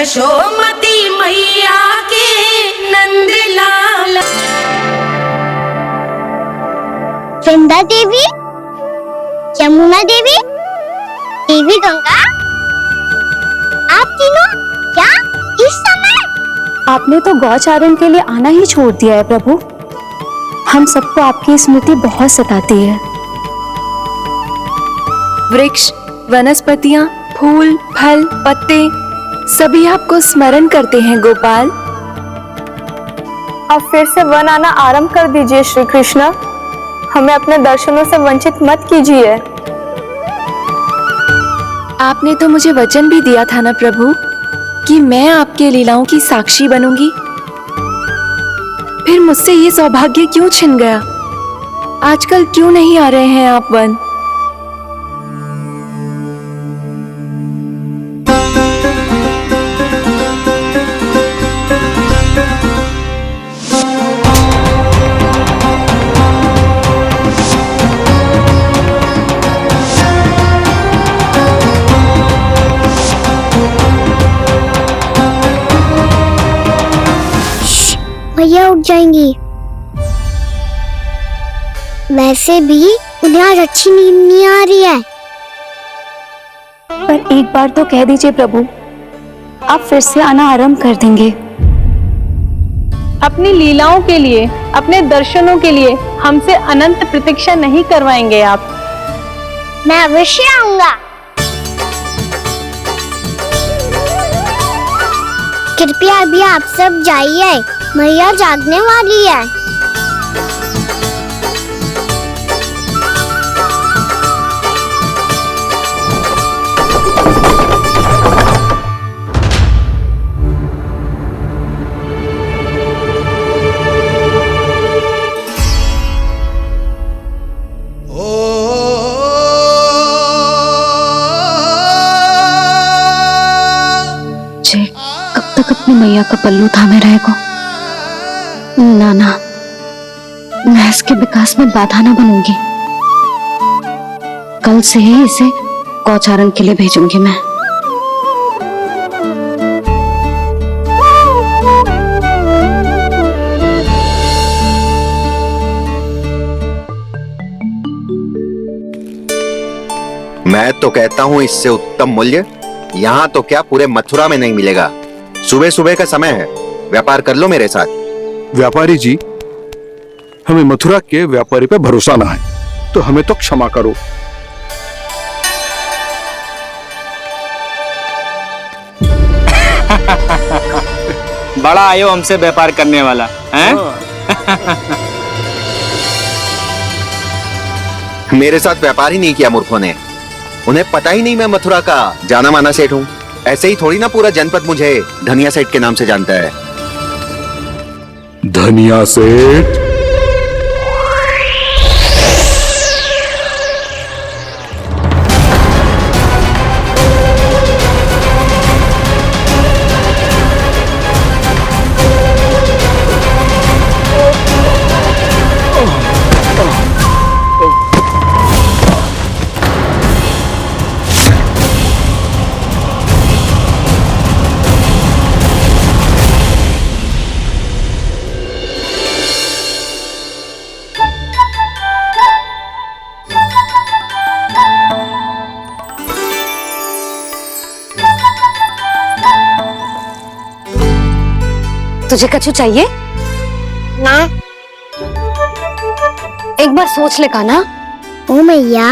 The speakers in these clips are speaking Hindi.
यशोमती मैया के नंद लाल। वृंदा देवी, यमुना देवी, देवी गंगा, आप तीनों क्या इस समय? आपने तो गौचारण के लिए आना ही छोड़ दिया है प्रभु। हम सबको आपकी स्मृति बहुत सताती है। वृक्ष, वनस्पतियां, फूल, फल, पत्ते सभी आपको स्मरण करते हैं गोपाल। अब फिर से वन आना आरंभ कर दीजिए श्री कृष्ण। हमें अपने दर्शनों से वंचित मत कीजिए। आपने तो मुझे वचन भी दिया था ना प्रभु कि मैं आपके लीलाओं की साक्षी बनूंगी। फिर मुझसे ये सौभाग्य क्यों छिन गया? आजकल क्यों नहीं आ रहे हैं आप वन? भैया उठ जाएंगी। वैसे भी उन्हें आज अच्छी नींद नहीं आ रही है। पर एक बार तो कह दीजिए प्रभु, आप फिर से आना आरंभ कर देंगे। अपनी लीलाओं के लिए, अपने दर्शनों के लिए हमसे अनंत प्रतीक्षा नहीं करवाएंगे आप? मैं अवश्य आऊंगा। कृपया अभी आप सब जाइए, मैया जागने वाली है। कब तक अपनी मैया का पल्लू थामे रहेगा? नाना, मैं इसके विकास में बाधा न बनूंगी। कल से ही इसे गौचारण के लिए भेजूंगी मैं। मैं तो कहता हूँ इससे उत्तम मूल्य यहाँ तो क्या पूरे मथुरा में नहीं मिलेगा। सुबह सुबह का समय है, व्यापार कर लो मेरे साथ। व्यापारी जी, हमें मथुरा के व्यापारी पे भरोसा ना है, तो हमें तो क्षमा करो। बड़ा आयो हमसे व्यापार करने वाला हैं? मेरे साथ व्यापार ही नहीं किया मूर्खों ने। उन्हें पता ही नहीं मैं मथुरा का जाना माना सेठ हूँ। ऐसे ही थोड़ी ना पूरा जनपद मुझे धनिया सेठ के नाम से जानता है। धनिया सेठ? तुझे कछु चाहिए? ना। एक बार सोच ले कान्हा। ओ मैया,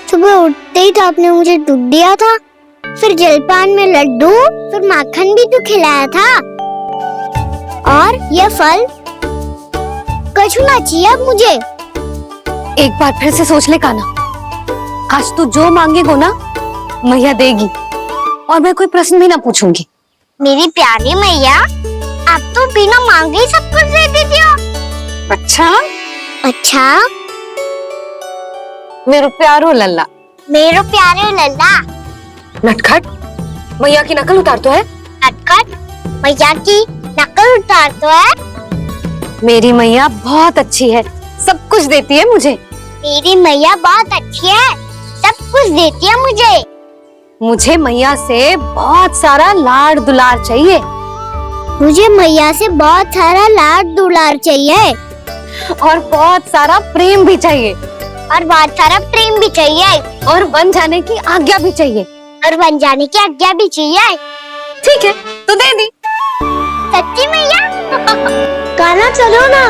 सुबह उठते ही तो आपने मुझे दूध दिया था, फिर जलपान में लड्डू, फिर माखन भी तो खिलाया था। और ये फल कछु ना चाहिए अब मुझे। एक बार फिर से सोच ले कान्हा। आज तू जो मांगेगो ना, मैया देगी, और मैं कोई प्रश्न भी ना पूछूंगी। मेरी प्यारी मैया, आप तो बिना मांगे ही सब कुछ दे देती हो। अच्छा? अच्छा? मेरो प्यारो लल्ला। मेरो प्यारे लल्ला। नटखट, मैया की नकल उतार तो है। नटखट, मैया की नकल उतार तो है। मेरी मैया बहुत अच्छी है, सब कुछ देती है मुझे। मेरी मैया बहुत अच्छी है, सब कुछ देती है मुझे। मुझे मैया से बहुत सारा लाड़ दुलार चाहिए। मुझे मैया से बहुत सारा लाड दुलार चाहिए और बहुत सारा प्रेम भी चाहिए। और बहुत सारा प्रेम भी चाहिए और बन जाने की आज्ञा भी चाहिए। और बन जाने की आज्ञा भी चाहिए। ठीक है, तो दे दी। सच्ची मैया? गाना चलो ना।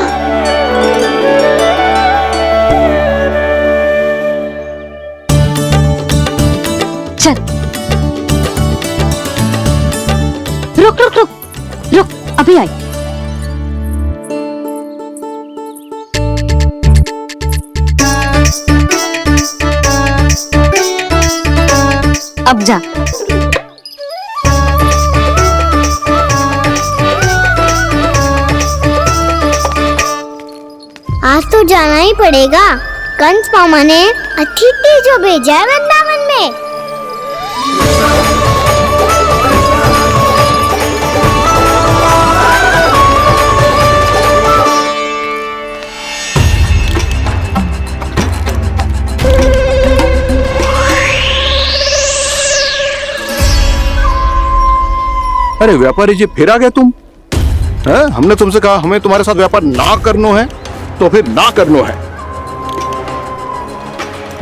चल, रुक रुक रुक रुक, अभी आई। अब जा। आज तो जाना ही पड़ेगा। कंस मामा ने अतिथि जो भेजा है वृंदावन में। अरे व्यापारी जी, फिर आ गए तुम? हैं? हमने तुमसे कहा हमें तुम्हारे साथ व्यापार ना करना है, तो फिर ना करना है।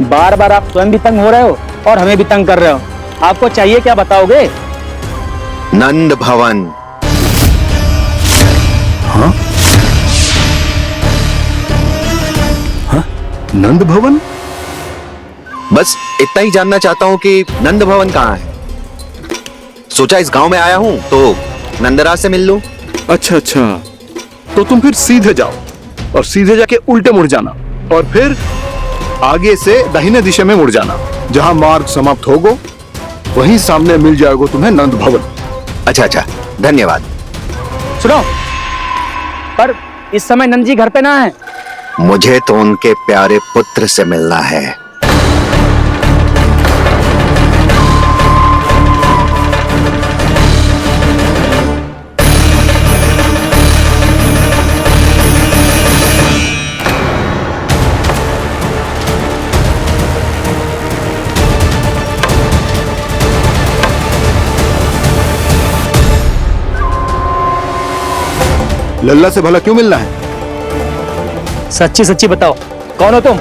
बार बार आप स्वयं भी तंग हो रहे हो और हमें भी तंग कर रहे हो। आपको चाहिए क्या बताओगे? नंद भवन। हाँ? हाँ? नंद भवन? बस इतना ही जानना चाहता हूँ कि नंद भवन कहाँ है। सोचा इस गांव में आया हूँ तो नंदराज से मिल लूं। अच्छा अच्छा, तो तुम फिर सीधे जाओ और सीधे जाके उल्टे मुड़ जाना और फिर आगे से दाहिने दिशा में मुड़ जाना। जहां मार्ग समाप्त होगा वहीं सामने मिल जाएगा तुम्हें नंद भवन। अच्छा अच्छा, धन्यवाद। सुनो, पर इस समय नंद जी घर पे ना है। मुझे तो उनके प्यारे पुत्र से मिलना है। लल्ला से भला क्यों मिलना है? सच्ची सच्ची बताओ, कौन हो तुम?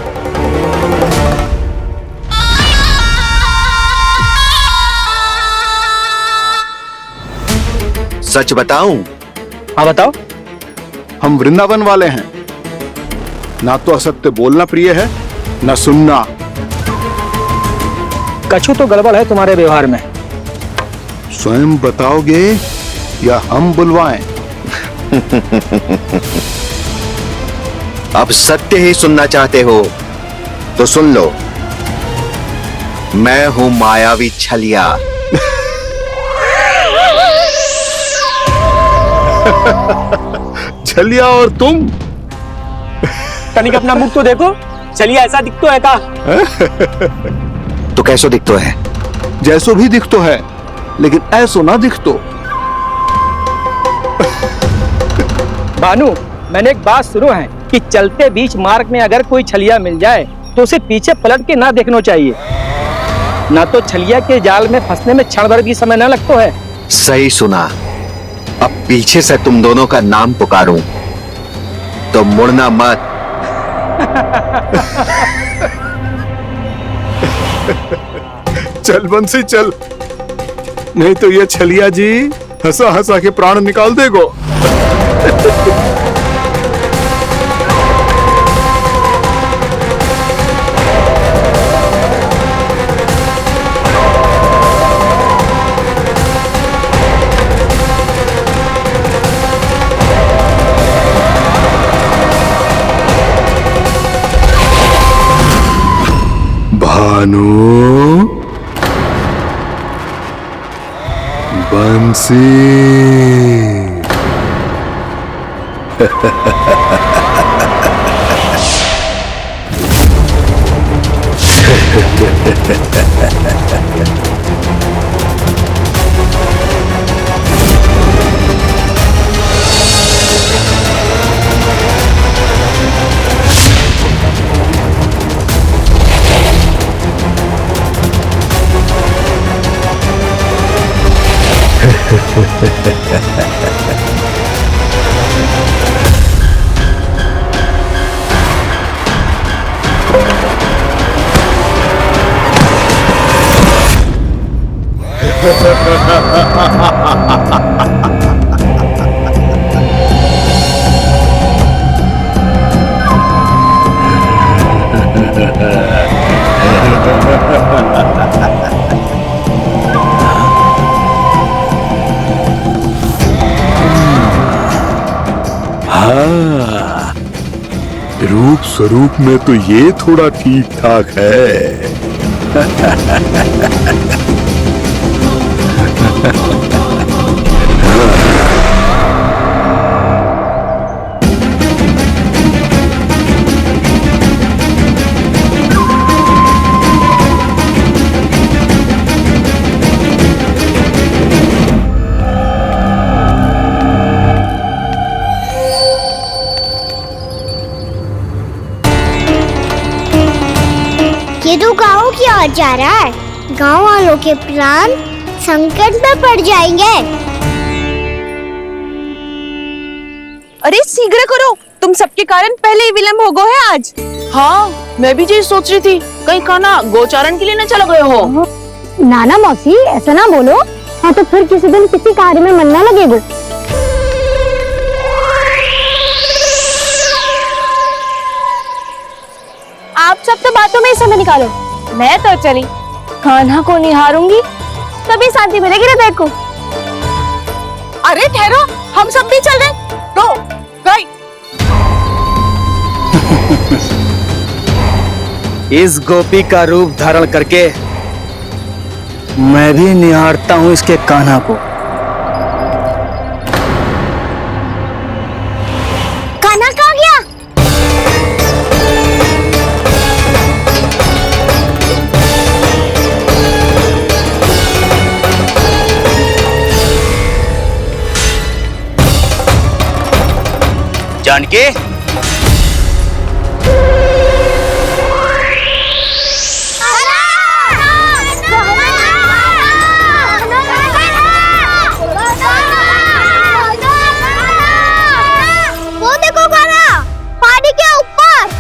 सच बताऊं? हाँ बताओ। हम वृंदावन वाले हैं। ना तो असत्य बोलना प्रिय है, ना सुनना। कछु तो गड़बड़ है तुम्हारे व्यवहार में। स्वयं बताओगे या हम बुलवाएं? अब सत्य ही सुनना चाहते हो तो सुन लो। मैं हूं मायावी छलिया। छलिया और तुम? तनिक अपना मुख तो देखो, चलिए ऐसा दिख तो है का? तो कैसो दिखतो है? जैसो भी दिख तो है, लेकिन ऐसो ना दिख तो। भानु, मैंने एक बात सुनो है कि चलते बीच मार्ग में अगर कोई छलिया मिल जाए तो उसे पीछे पलट के ना देखना चाहिए। ना तो छलिया के जाल में फंसने में क्षण भर भी समय ना लगता है। सही सुना। अब पीछे से तुम दोनों का नाम पुकारूं तो मुड़ना मत। चल बंसी चल, नहीं तो ये छलिया जी हंसा हंसा के प्राण निकाल देगो। भानु, बंसी। हाँ, रूप स्वरूप में तो ये थोड़ा ठीक ठाक है। ये तो गाँव की ओर जा रहा है। गाँव वालों के प्राण संकट में पड़ जाएंगे। अरे शीघ्र करो, तुम सबके कारण पहले ही विलंब हो गए है आज। हाँ, मैं भी यही सोच रही थी, कहीं खाना गोचारण के लिए न चला गए हो। नाना मौसी ऐसा ना बोलो। हाँ तो फिर किसी दिन किसी कार्य में मन ना लगेगा। आप सब तो बातों में ही समय निकालो। मैं तो चली कान्हा को निहारूंगी, तभी शांति मिलेगी हृदय को। अरे ठहरो, हम सब भी चल रहे। रो, गई। इस गोपी का रूप धारण करके मैं भी निहारता हूँ इसके कान्हा को। कान्हा कहाँ गया? जानकी, वो देखो कान्हा, पहाड़ी के ऊपर।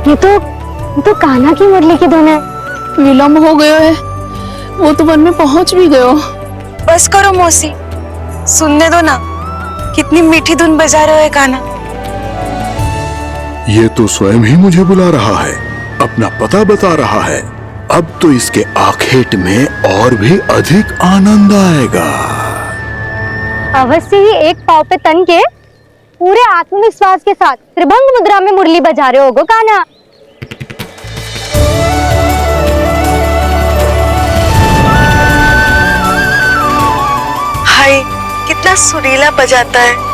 ये तो कान्हा की मुरली की धुन है। विलंब हो गया है, वो तो वन में पहुंच भी गयो। बस करो मौसी, सुनने दो ना, कितनी मीठी धुन बजा रहे हो कान्हा। ये तो स्वयं ही मुझे बुला रहा है, अपना पता बता रहा है। अब तो इसके आखेट में और भी अधिक आनंद आएगा। अवश्य ही एक पाव पे तन के पूरे आत्मविश्वास के साथ त्रिभंग मुद्रा में मुरली बजा रहे होगो कान्हा। हाय, कितना सुरीला बजाता है।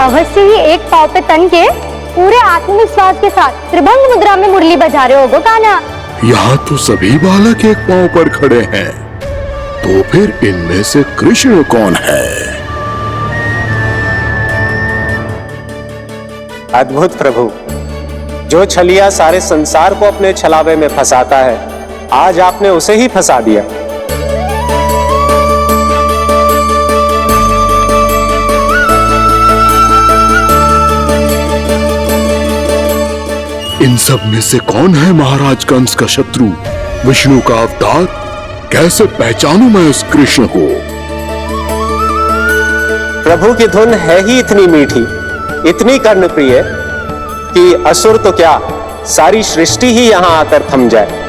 अवश्य ही एक पाव पे तन के पूरे आत्मविश्वास के साथ त्रिभंग मुद्रा में मुरली बजा रहे होगो कान्हा। यहाँ तो सभी बालक एक पांव पर खड़े हैं, तो फिर इनमें से कृष्ण कौन है? अद्भुत प्रभु, जो छलिया सारे संसार को अपने छलावे में फंसाता है, आज आपने उसे ही फंसा दिया। इन सब में से कौन है महाराज कंस का शत्रु, विष्णु का अवतार? कैसे पहचानूं मैं उस कृष्ण को? प्रभु की धुन है ही इतनी मीठी, इतनी कर्णप्रिय कि असुर तो क्या, सारी सृष्टि ही यहां आकर थम जाए।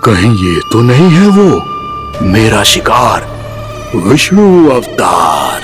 कहीं ये तो नहीं है वो मेरा शिकार, विष्णु अवतार?